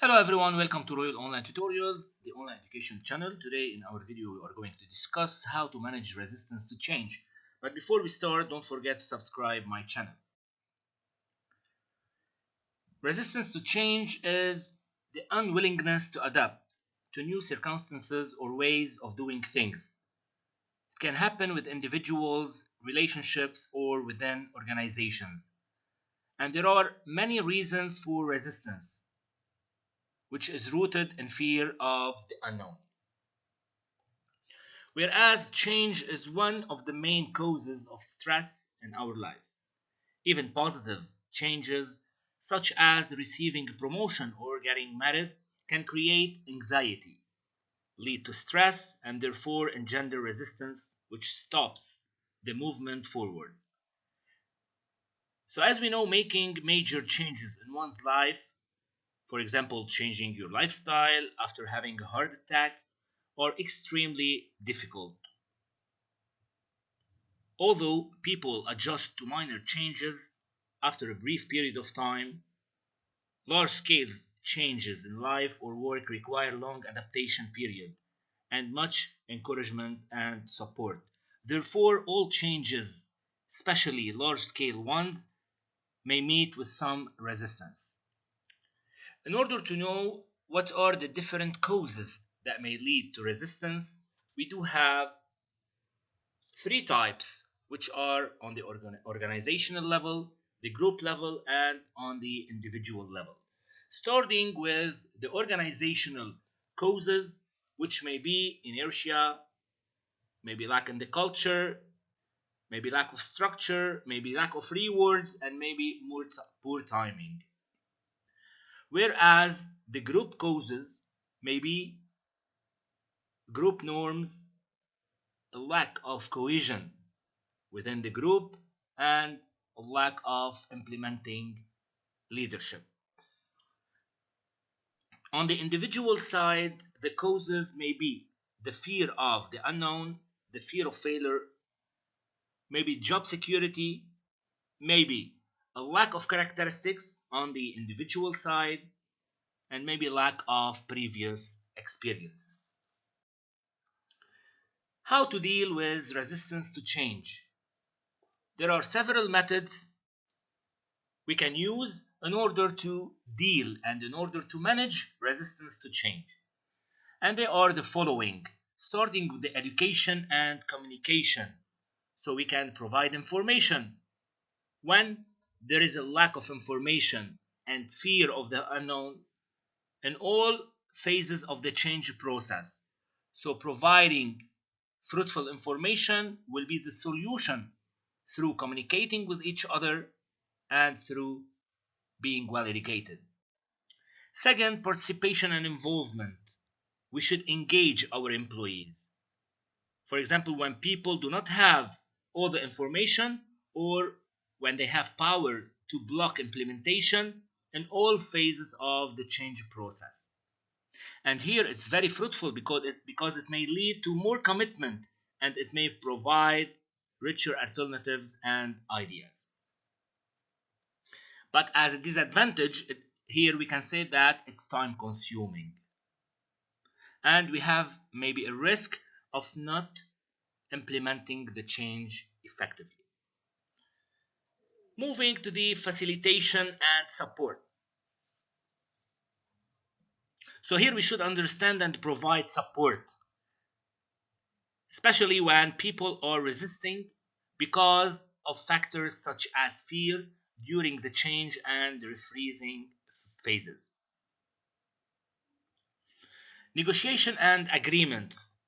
Hello everyone, welcome to Royal Online Tutorials, the online education channel. Today in our video we are going to discuss how to manage resistance to change. But before we start, don't forget to subscribe my channel. Resistance to change is the unwillingness to adapt to new circumstances or ways of doing things. It can happen with individuals, relationships, or within organizations. And there are many reasons for resistance, which is rooted in fear of the unknown. Whereas change is one of the main causes of stress in our lives. Even positive changes, such as receiving a promotion or getting married, can create anxiety, lead to stress, and therefore engender resistance, which stops the movement forward. So, as we know, making major changes in one's life, for example, changing your lifestyle after having a heart attack, are extremely difficult. Although people adjust to minor changes after a brief period of time, large-scale changes in life or work require long adaptation period and much encouragement and support. Therefore, all changes, especially large-scale ones, may meet with some resistance. In order to know what are the different causes that may lead to resistance, we do have three types, which are on the organizational level, the group level, and on the individual level. Starting with the organizational causes, which may be inertia, maybe lack in the culture, maybe lack of structure, maybe lack of rewards, and maybe more poor timing. Whereas the group causes may be group norms, a lack of cohesion within the group, and a lack of implementing leadership. On the individual side, the causes may be the fear of the unknown, the fear of failure, maybe job security, maybe a lack of characteristics on the individual side, and maybe lack of previous experiences. How to deal with resistance to change? There are several methods we can use in order to deal and in order to manage resistance to change. And they are the following, starting with the education and communication. So we can provide information. When there is a lack of information and fear of the unknown in all phases of the change process. So providing fruitful information will be the solution through communicating with each other and through being well educated. Second, participation and involvement. We should engage our employees. For example, when people do not have all the information or when they have power to block implementation in all phases of the change process. And here it's very fruitful because it may lead to more commitment and it may provide richer alternatives and ideas. But as a disadvantage, here we can say that it's time consuming. And we have maybe a risk of not implementing the change effectively. Moving to the facilitation and support. So here we should understand and provide support, especially when people are resisting because of factors such as fear during the change and the refreezing phases. Negotiation and agreements.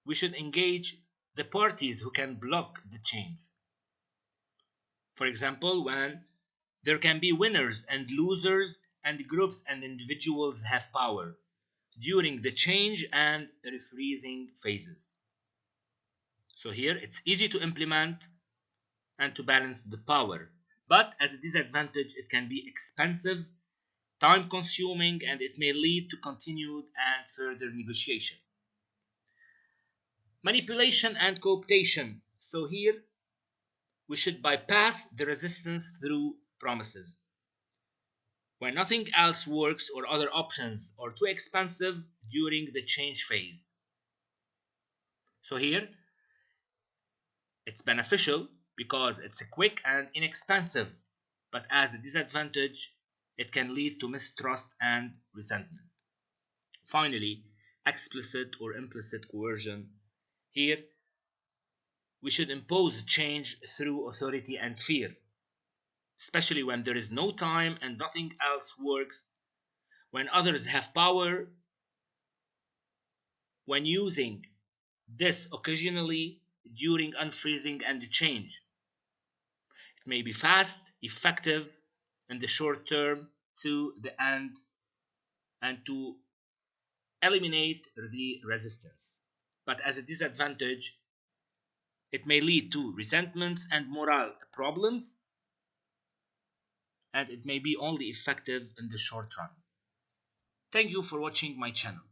We should engage the parties who can block the change. For example, when there can be winners and losers and groups and individuals have power during the change and refreezing phases. So here it's easy to implement and to balance the power, but as a disadvantage it can be expensive, time consuming, and it may lead to continued and further negotiation. Manipulation and cooptation. So here we should bypass the resistance through promises. when nothing else works or other options are too expensive during the change phase. So here it's beneficial because it's quick and inexpensive, but as a disadvantage, it can lead to mistrust and resentment. Finally, explicit or implicit coercion. Here, we should impose change through authority and fear, especially when there is no time and nothing else works, when others have power. When using this occasionally during unfreezing and change, it may be fast, effective in the short term to the end and to eliminate the resistance. But as a disadvantage, it may lead to resentments and moral problems, and it may be only effective in the short run. Thank you for watching my channel.